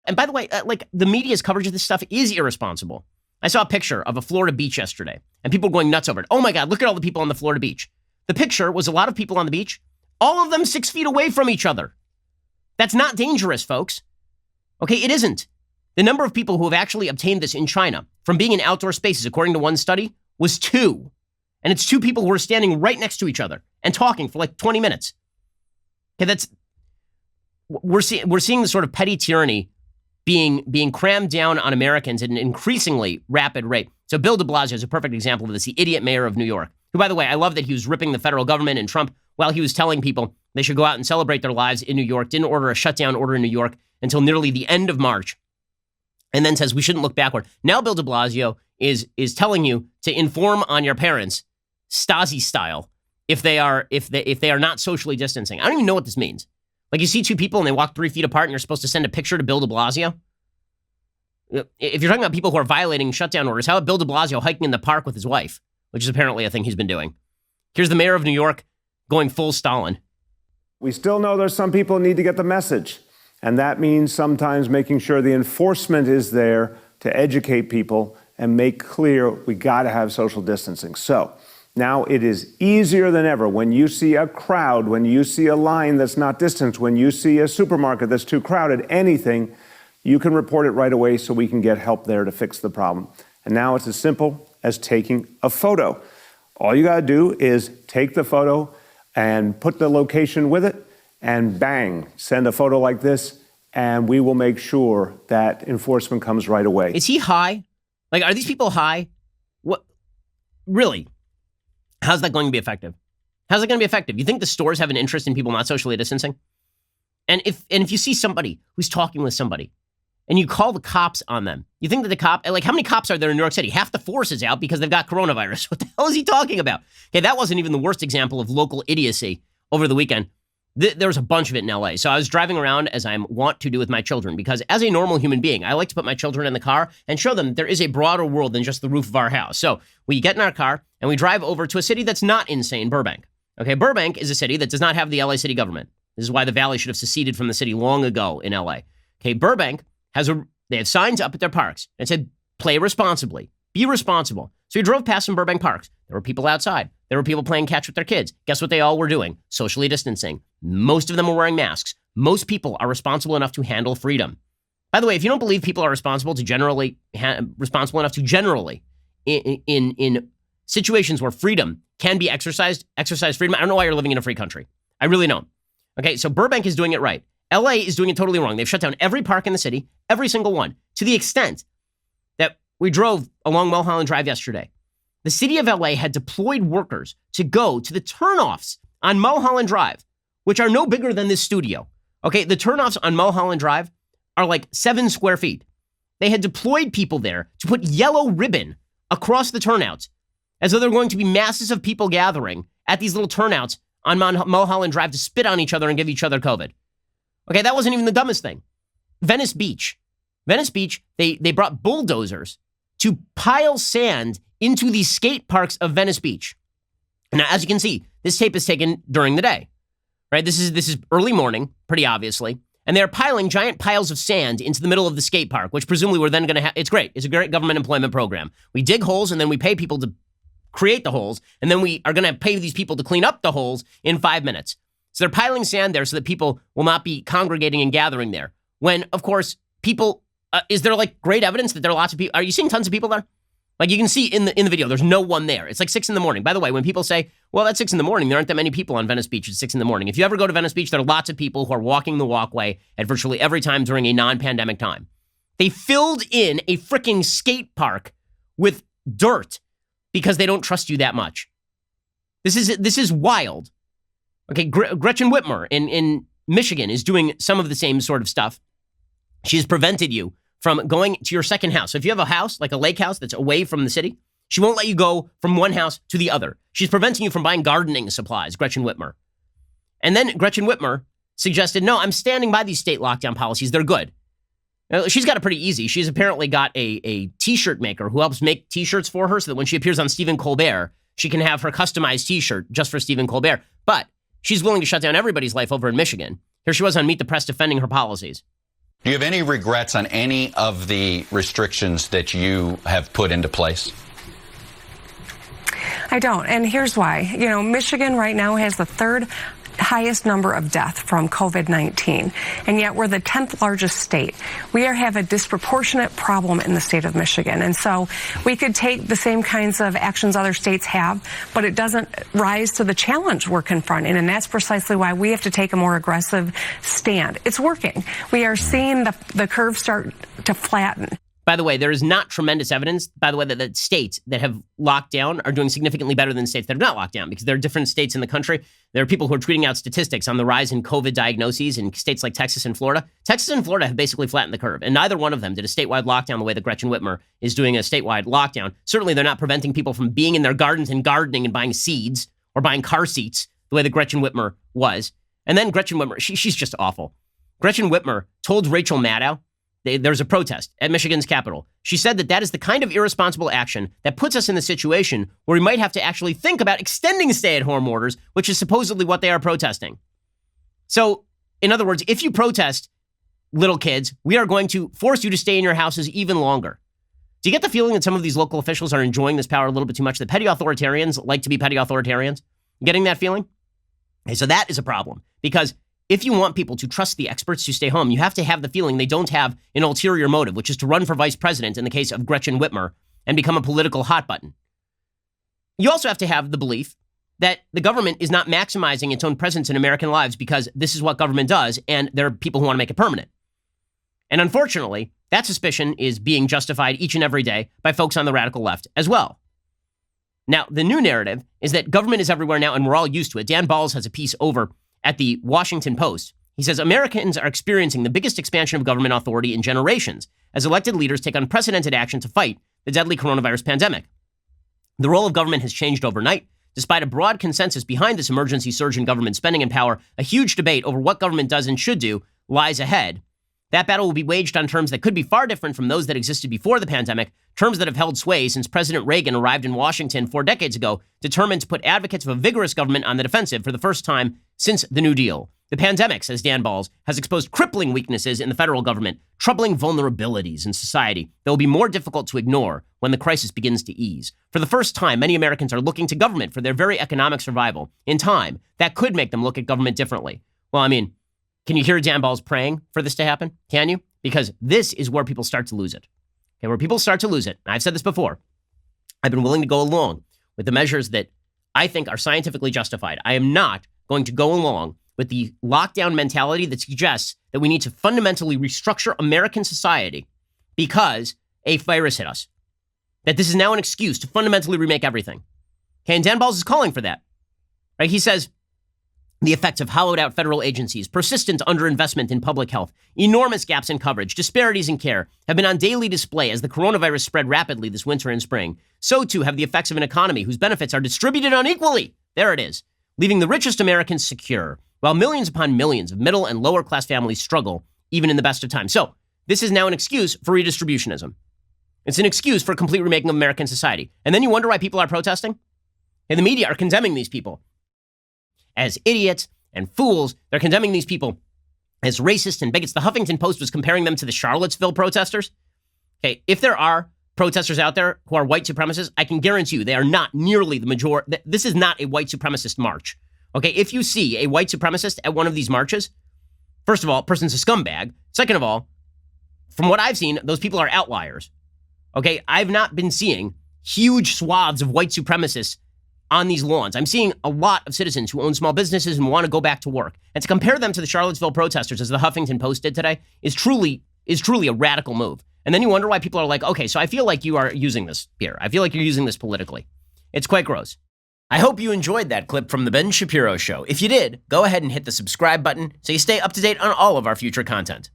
And by the way, like the media's coverage of this stuff is irresponsible. I saw a picture of a Florida beach yesterday and people going nuts over it. Oh my God, look at all the people on the Florida beach. The picture was a lot of people on the beach, all of them 6 feet away from each other. That's not dangerous, folks. Okay, it isn't. The number of people who have actually obtained this in China from being in outdoor spaces, according to one study, was 2. And it's 2 people who are standing right next to each other and talking for like 20 minutes. Okay, we're seeing the sort of petty tyranny being crammed down on Americans at an increasingly rapid rate. So Bill de Blasio is a perfect example of this, the idiot mayor of New York, who, by the way, I love that he was ripping the federal government and Trump while he was telling people they should go out and celebrate their lives in New York, didn't order a shutdown order in New York until nearly the end of March, and then says we shouldn't look backward. Now Bill de Blasio is telling you to inform on your parents, Stasi style, if they are not socially distancing. I don't even know what this means. Like you see 2 people and they walk 3 feet apart and you're supposed to send a picture to Bill de Blasio? If you're talking about people who are violating shutdown orders, how about Bill de Blasio hiking in the park with his wife, which is apparently a thing he's been doing? Here's the mayor of New York going full Stalin. We still know there's some people who need to get the message. And that means sometimes making sure the enforcement is there to educate people and make clear we got to have social distancing. So now it is easier than ever when you see a crowd, when you see a line that's not distanced, when you see a supermarket that's too crowded, anything, you can report it right away so we can get help there to fix the problem. And now it's as simple as taking a photo. All you got to do is take the photo and put the location with it, and bang, send a photo like this, and we will make sure that enforcement comes right away. Is he high? Like, are these people high? What? Really? How's that going to be effective? How's it going to be effective? You think the stores have an interest in people not socially distancing? And if you see somebody who's talking with somebody and you call the cops on them, you think that the cop, like how many cops are there in New York City? Half the force is out because they've got coronavirus. What the hell is he talking about? Okay, that wasn't even the worst example of local idiocy over the weekend. There was a bunch of it in LA. So I was driving around as I want to do with my children, because as a normal human being, I like to put my children in the car and show them there is a broader world than just the roof of our house. So we get in our car and we drive over to a city that's not insane, Burbank. Okay, Burbank is a city that does not have the LA city government. This is why the Valley should have seceded from the city long ago in LA. Okay, Burbank they have signs up at their parks and said, play responsibly, be responsible. So we drove past some Burbank parks. There were people outside. There were people playing catch with their kids. Guess what they all were doing? Socially distancing. Most of them were wearing masks. Most people are responsible enough to handle freedom. By the way, if you don't believe people are responsible enough to generally, in situations where freedom can be exercise freedom, I don't know why you're living in a free country. I really don't. Okay, so Burbank is doing it right. LA is doing it totally wrong. They've shut down every park in the city, every single one, to the extent that we drove along Mulholland Drive yesterday. The city of LA had deployed workers to go to the turnoffs on Mulholland Drive, which are no bigger than this studio. Okay, the turnoffs on Mulholland Drive are like 7 square feet. They had deployed people there to put yellow ribbon across the turnouts, as though there were going to be masses of people gathering at these little turnouts on Mulholland Drive to spit on each other and give each other COVID. Okay, that wasn't even the dumbest thing. Venice Beach, they brought bulldozers to pile sand into the skate parks of Venice Beach. Now, as you can see, this tape is taken during the day, right? This is early morning, pretty obviously, and they're piling giant piles of sand into the middle of the skate park, which presumably we're then going to have. It's great. It's a great government employment program. We dig holes and then we pay people to create the holes, and then we are going to pay these people to clean up the holes in 5 minutes. So they're piling sand there so that people will not be congregating and gathering there. When, of course, people, is there like great evidence that there are lots of people? Are you seeing tons of people there? Like you can see in the video, there's no one there. It's like 6 a.m. By the way, when people say, well, that's 6 a.m, there aren't that many people on Venice Beach at 6 a.m. If you ever go to Venice Beach, there are lots of people who are walking the walkway at virtually every time during a non-pandemic time. They filled in a freaking skate park with dirt because they don't trust you that much. This is wild. Okay, Gretchen Whitmer in Michigan is doing some of the same sort of stuff. She's prevented you from going to your second house. So if you have a house, like a lake house that's away from the city, she won't let you go from one house to the other. She's preventing you from buying gardening supplies, Gretchen Whitmer. And then Gretchen Whitmer suggested, no, I'm standing by these state lockdown policies. They're good. Now, she's got it pretty easy. She's apparently got a T-shirt maker who helps make T-shirts for her so that when she appears on Stephen Colbert, she can have her customized T-shirt just for Stephen Colbert. But she's willing to shut down everybody's life over in Michigan. Here she was on Meet the Press defending her policies. Do you have any regrets on any of the restrictions that you have put into place? I don't, and here's why. You know, Michigan right now has the third highest number of deaths from COVID-19, and yet we're the 10th largest state. We have a disproportionate problem in the state of Michigan, and so we could take the same kinds of actions other states have, but it doesn't rise to the challenge we're confronting, and that's precisely why we have to take a more aggressive stand. It's working. We are seeing the curve start to flatten. By the way, there is not tremendous evidence, by the way, that states that have locked down are doing significantly better than states that have not locked down, because there are different states in the country. There are people who are tweeting out statistics on the rise in COVID diagnoses in states like Texas and Florida. Texas and Florida have basically flattened the curve, and neither one of them did a statewide lockdown the way that Gretchen Whitmer is doing a statewide lockdown. Certainly, they're not preventing people from being in their gardens and gardening and buying seeds or buying car seats the way that Gretchen Whitmer was. And then Gretchen Whitmer, she's just awful. Gretchen Whitmer told Rachel Maddow, there's a protest at Michigan's Capitol. She said that is the kind of irresponsible action that puts us in the situation where we might have to actually think about extending stay-at-home orders, which is supposedly what they are protesting. So, in other words, if you protest, little kids, we are going to force you to stay in your houses even longer. Do you get the feeling that some of these local officials are enjoying this power a little bit too much? That petty authoritarians like to be petty authoritarians? Getting that feeling? Okay, so that is a problem, because if you want people to trust the experts to stay home, you have to have the feeling they don't have an ulterior motive, which is to run for vice president in the case of Gretchen Whitmer and become a political hot button. You also have to have the belief that the government is not maximizing its own presence in American lives because this is what government does, and there are people who want to make it permanent. And unfortunately, that suspicion is being justified each and every day by folks on the radical left as well. Now, the new narrative is that government is everywhere now, and we're all used to it. Dan Balls has a piece over at the Washington Post. He says Americans are experiencing the biggest expansion of government authority in generations as elected leaders take unprecedented action to fight the deadly coronavirus pandemic. The role of government has changed overnight. Despite a broad consensus behind this emergency surge in government spending and power, a huge debate over what government does and should do lies ahead. That battle will be waged on terms that could be far different from those that existed before the pandemic, terms that have held sway since President Reagan arrived in Washington 4 decades ago, determined to put advocates of a vigorous government on the defensive for the first time since the New Deal. The pandemic, says Dan Balls, has exposed crippling weaknesses in the federal government, troubling vulnerabilities in society that will be more difficult to ignore when the crisis begins to ease. For the first time, many Americans are looking to government for their very economic survival. In time, that could make them look at government differently. Well, I mean, can you hear Dan Balls praying for this to happen? Can you? Because this is where people start to lose it. Okay, where people start to lose it. I've said this before. I've been willing to go along with the measures that I think are scientifically justified. I am not going to go along with the lockdown mentality that suggests that we need to fundamentally restructure American society because a virus hit us. That this is now an excuse to fundamentally remake everything. Okay, and Dan Balls is calling for that. Right? He says, the effects of hollowed out federal agencies, persistent underinvestment in public health, enormous gaps in coverage, disparities in care have been on daily display as the coronavirus spread rapidly this winter and spring. So too have the effects of an economy whose benefits are distributed unequally. There it is. Leaving the richest Americans secure, while millions upon millions of middle and lower class families struggle, even in the best of times. So this is now an excuse for redistributionism. It's an excuse for a complete remaking of American society. And then you wonder why people are protesting? And the media are condemning these people as idiots and fools. They're condemning these people as racist and bigots. The Huffington Post was comparing them to the Charlottesville protesters. Okay, if there are protesters out there who are white supremacists, I can guarantee you they are not nearly the majority. This is not a white supremacist march. Okay, if you see a white supremacist at one of these marches, first of all, person's a scumbag. Second of all, from what I've seen, those people are outliers. Okay, I've not been seeing huge swaths of white supremacists on these lawns. I'm seeing a lot of citizens who own small businesses and want to go back to work. And to compare them to the Charlottesville protesters, as the Huffington Post did today, is truly a radical move. And then you wonder why people are like, okay, so I feel like you are using this here. I feel like you're using this politically. It's quite gross. I hope you enjoyed that clip from The Ben Shapiro Show. If you did, go ahead and hit the subscribe button so you stay up to date on all of our future content.